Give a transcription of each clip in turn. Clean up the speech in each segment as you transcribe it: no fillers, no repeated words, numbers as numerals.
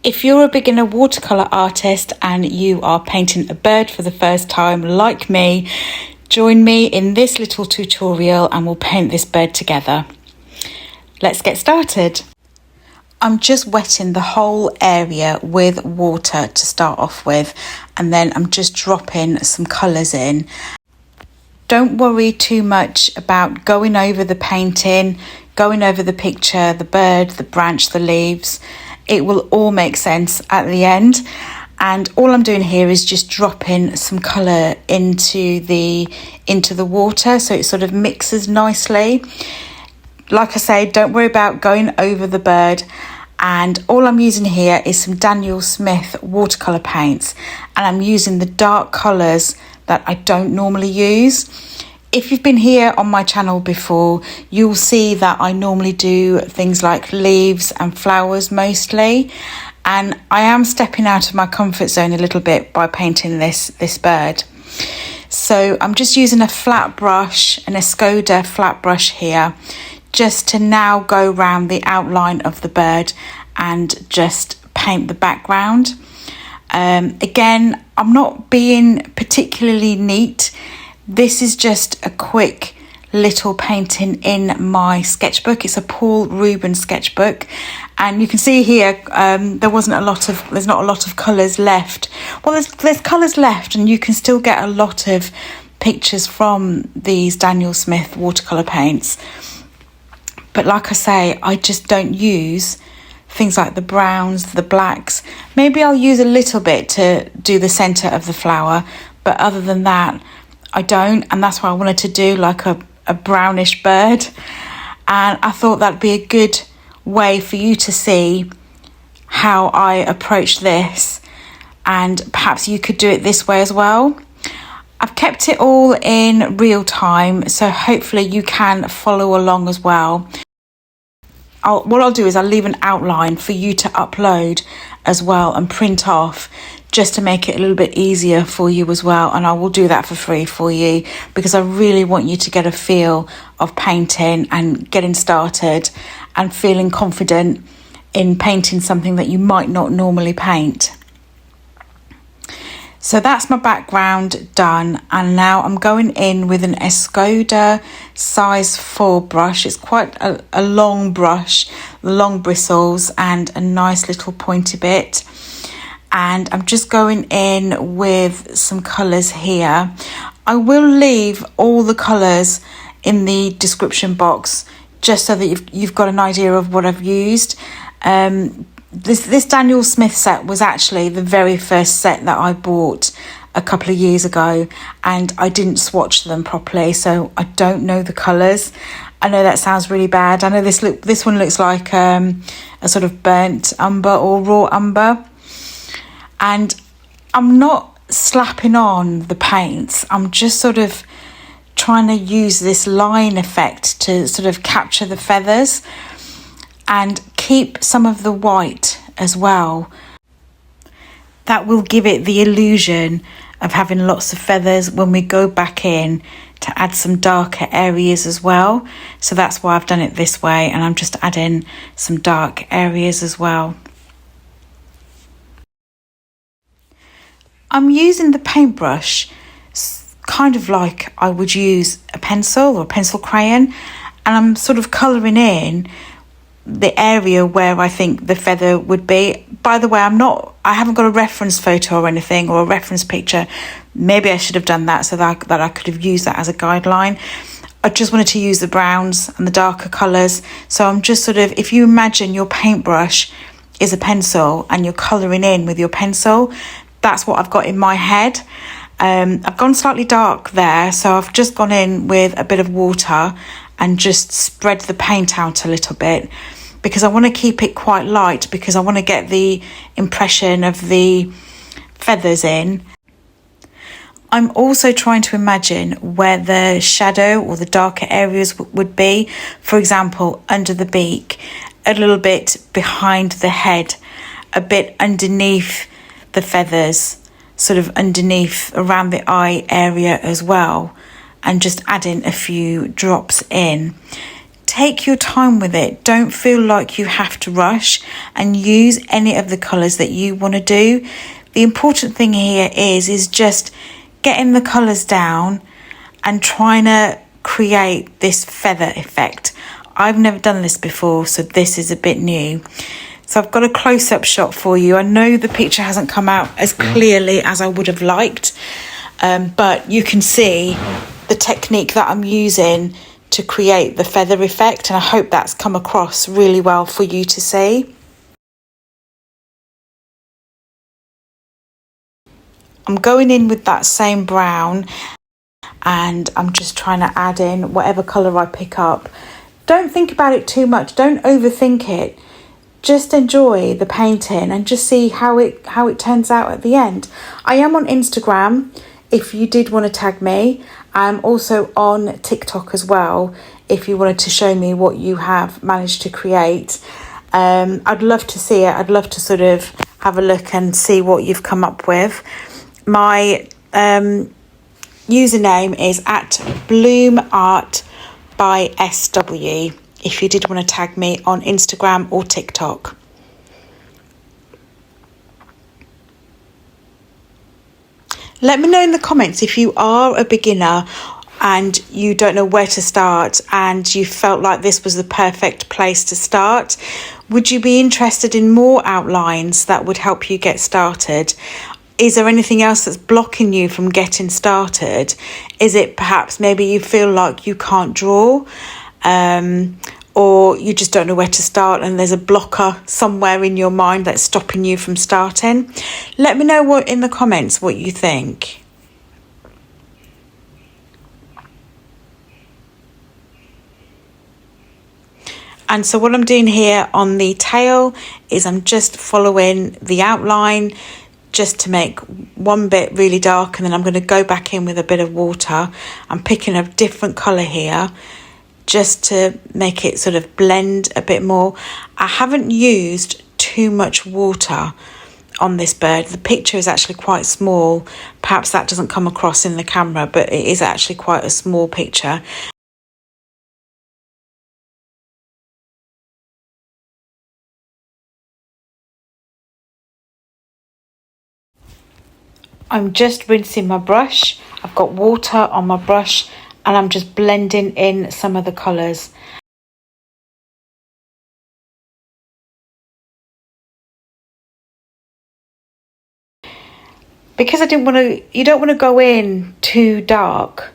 If you're a beginner watercolour artist and you are painting a bird for the first time like me, join me in this little tutorial and we'll paint this bird together. Let's get started. I'm just wetting the whole area with water to start off with, and then I'm just dropping some colours in. Don't worry too much about going over the painting, going over the picture, the bird, the branch, the leaves. It will all make sense at the end. And all I'm doing here is just dropping some colour into the water so it sort of mixes nicely. Like I say, don't worry about going over the bird. And all I'm using here is some Daniel Smith watercolour paints, and I'm using the dark colours that I don't normally use. If you've been here on my channel before, you'll see that I normally do things like leaves and flowers mostly, and I am stepping out of my comfort zone a little bit by painting this bird. So I'm just using a flat brush, an Escoda flat brush here, just to now go around the outline of the bird and just paint the background. Again, I'm not being particularly neat. This is just a quick little painting in my sketchbook. It's a Rueben sketchbook, and you can see here there's not a lot of colours left. Well, there's colours left, and you can still get a lot of pictures from these Daniel Smith watercolour paints. But like I say, I just don't use things like the browns, the blacks. Maybe I'll use a little bit to do the centre of the flower, but other than that, I don't. And that's why I wanted to do like a brownish bird. And I thought that'd be a good way for you to see how I approach this. And perhaps you could do it this way as well. I've kept it all in real time, so hopefully you can follow along as well. What I'll do is I'll leave an outline for you to upload as well and print off, just to make it a little bit easier for you as well. And I will do that for free for you, because I really want you to get a feel of painting and getting started and feeling confident in painting something that you might not normally paint. So that's my background done, and now I'm going in with an Escoda size 4 brush. It's quite a long brush, long bristles and a nice little pointy bit. And I'm just going in with some colours here. I will leave all the colours in the description box just so that you've got an idea of what I've used. This Daniel Smith set was actually the very first set that I bought a couple of years ago, and I didn't swatch them properly, so I don't know the colours. I know that sounds really bad. I know this one looks like a sort of burnt umber or raw umber, and I'm not slapping on the paints. I'm just sort of trying to use this line effect to sort of capture the feathers and keep some of the white as well. That will give it the illusion of having lots of feathers when we go back in to add some darker areas as well. So that's why I've done it this way, and I'm just adding some dark areas as well. I'm using the paintbrush kind of like I would use a pencil or a pencil crayon, and I'm sort of colouring in the area where I think the feather would be. By the way, I haven't got a reference photo or anything, or a reference picture. Maybe I should have done that so that I could have used that as a guideline. I just wanted to use the browns and the darker colours. So I'm just sort of, if you imagine your paintbrush is a pencil and you're colouring in with your pencil, that's what I've got in my head. I've gone slightly dark there, so I've just gone in with a bit of water and just spread the paint out a little bit, because I want to keep it quite light, because I want to get the impression of the feathers in. I'm also trying to imagine where the shadow or the darker areas would be. For example, under the beak, a little bit behind the head, a bit underneath the feathers, sort of underneath around the eye area as well, and just adding a few drops in Take your time with it. Don't feel like you have to rush, and use any of the colours that you want to do. The important thing here is just getting the colours down and trying to create this feather effect. I've never done this before, so this is a bit new. So I've got a close-up shot for you. I know the picture hasn't come out as clearly as I would have liked, but you can see the technique that I'm using to create the feather effect, and I hope that's come across really well for you to see. I'm going in with that same brown, and I'm just trying to add in whatever colour I pick up. Don't think about it too much, don't overthink it. Just enjoy the painting and just see how it turns out at the end. I am on Instagram if you did want to tag me. I'm also on TikTok as well if you wanted to show me what you have managed to create. I'd love to see it. I'd love to sort of have a look and see what you've come up with. My username is @bloomart by SW if you did want to tag me on Instagram or TikTok. Let me know in the comments if you are a beginner and you don't know where to start and you felt like this was the perfect place to start. Would you be interested in more outlines that would help you get started? Is there anything else that's blocking you from getting started? Is it perhaps maybe you feel like you can't draw, or you just don't know where to start and there's a blocker somewhere in your mind that's stopping you from starting? Let me know in the comments what you think. And so what I'm doing here on the tail is I'm just following the outline just to make one bit really dark, and then I'm going to go back in with a bit of water. I'm picking a different colour here just to make it sort of blend a bit more. I haven't used too much water on this bird. The picture is actually quite small. Perhaps that doesn't come across in the camera, but it is actually quite a small picture. I'm just rinsing my brush. I've got water on my brush and I'm just blending in some of the colours. Because I didn't want to, you don't want to go in too dark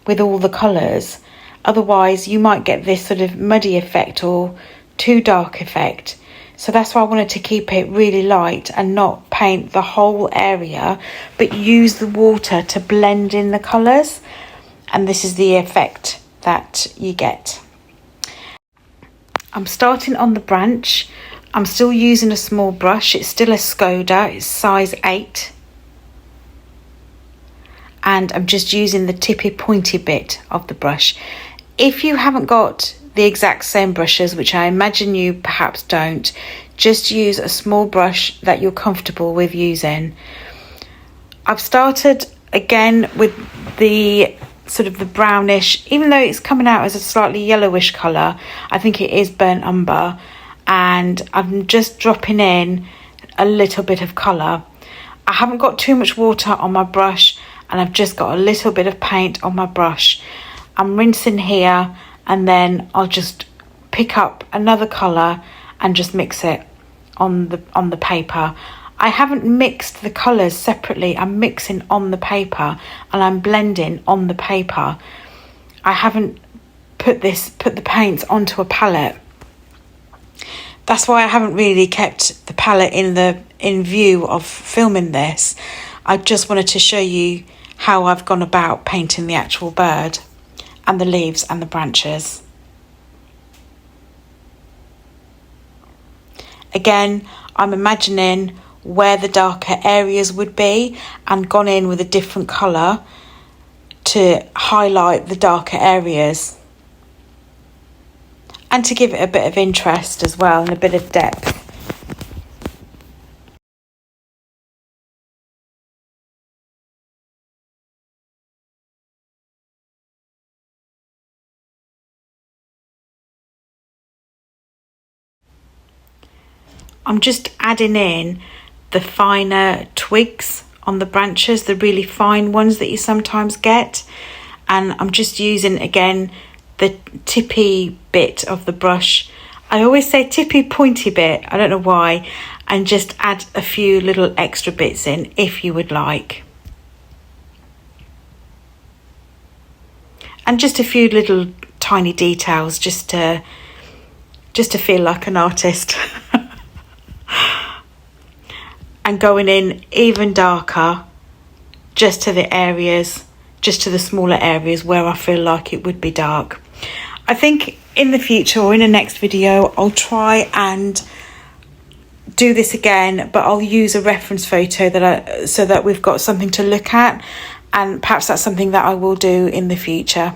with all the colours. Otherwise you might get this sort of muddy effect or too dark effect. So that's why I wanted to keep it really light and not paint the whole area, but use the water to blend in the colours. And this is the effect that you get. I'm starting on the branch. I'm still using a small brush. It's still a Escoda, it's size 8. And I'm just using the tippy pointy bit of the brush. If you haven't got the exact same brushes, which I imagine you perhaps don't, just use a small brush that you're comfortable with using. I've started again with the sort of the brownish, even though it's coming out as a slightly yellowish colour. I think it is burnt umber, and I'm just dropping in a little bit of colour. I haven't got too much water on my brush, and I've just got a little bit of paint on my brush. I'm rinsing here, and then I'll just pick up another colour and just mix it on the paper. I haven't mixed the colours separately. I'm mixing on the paper and I'm blending on the paper. I haven't put the paints onto a palette. That's why I haven't really kept the palette in view of filming this. I just wanted to show you how I've gone about painting the actual bird and the leaves and the branches. Again, I'm imagining where the darker areas would be and gone in with a different colour to highlight the darker areas and to give it a bit of interest as well and a bit of depth. I'm just adding in the finer twigs on the branches, the really fine ones that you sometimes get. And I'm just using, again, the tippy bit of the brush. I always say tippy pointy bit, I don't know why, and just add a few little extra bits in if you would like. And just a few little tiny details just to feel like an artist. And going in even darker just to the areas, just to the smaller areas where I feel like it would be dark. I think in the future or in the next video I'll try and do this again, but I'll use a reference photo so that we've got something to look at, and perhaps that's something that I will do in the future.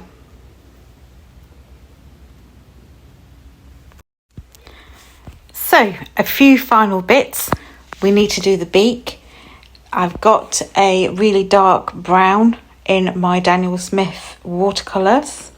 So a few final bits. We need to do the beak. I've got a really dark brown in my Daniel Smith watercolors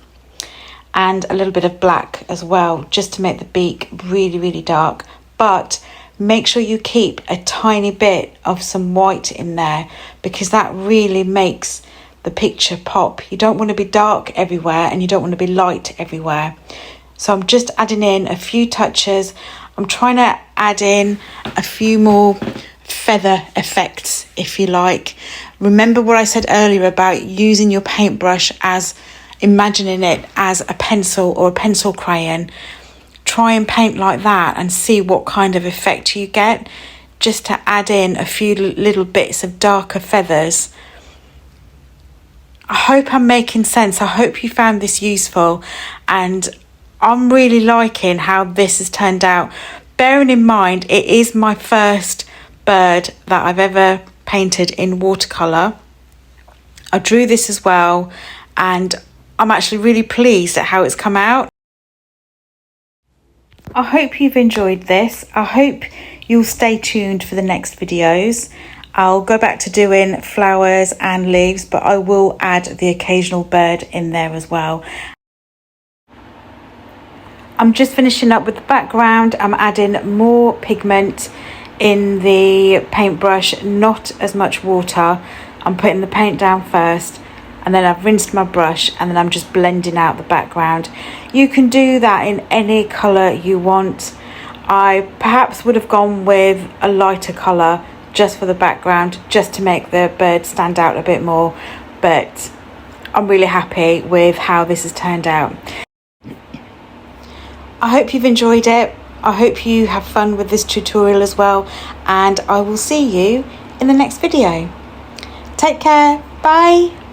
and a little bit of black as well, just to make the beak really, really dark. But make sure you keep a tiny bit of some white in there, because that really makes the picture pop. You don't want to be dark everywhere and you don't want to be light everywhere. So I'm just adding in a few touches. I'm trying to add in a few more feather effects, if you like. Remember what I said earlier about using your paintbrush as, imagining it as a pencil or a pencil crayon. Try and paint like that and see what kind of effect you get, just to add in a few little bits of darker feathers. I hope I'm making sense. I hope you found this useful, and I'm really liking how this has turned out. Bearing in mind, it is my first bird that I've ever painted in watercolour. I drew this as well, and I'm actually really pleased at how it's come out. I hope you've enjoyed this. I hope you'll stay tuned for the next videos. I'll go back to doing flowers and leaves, but I will add the occasional bird in there as well. I'm just finishing up with the background. I'm adding more pigment in the paintbrush, not as much water. I'm putting the paint down first, and then I've rinsed my brush, and then I'm just blending out the background. You can do that in any colour you want. I perhaps would have gone with a lighter colour just for the background, just to make the bird stand out a bit more, but I'm really happy with how this has turned out. I hope you've enjoyed it. I hope you have fun with this tutorial as well, and I will see you in the next video. Take care. Bye.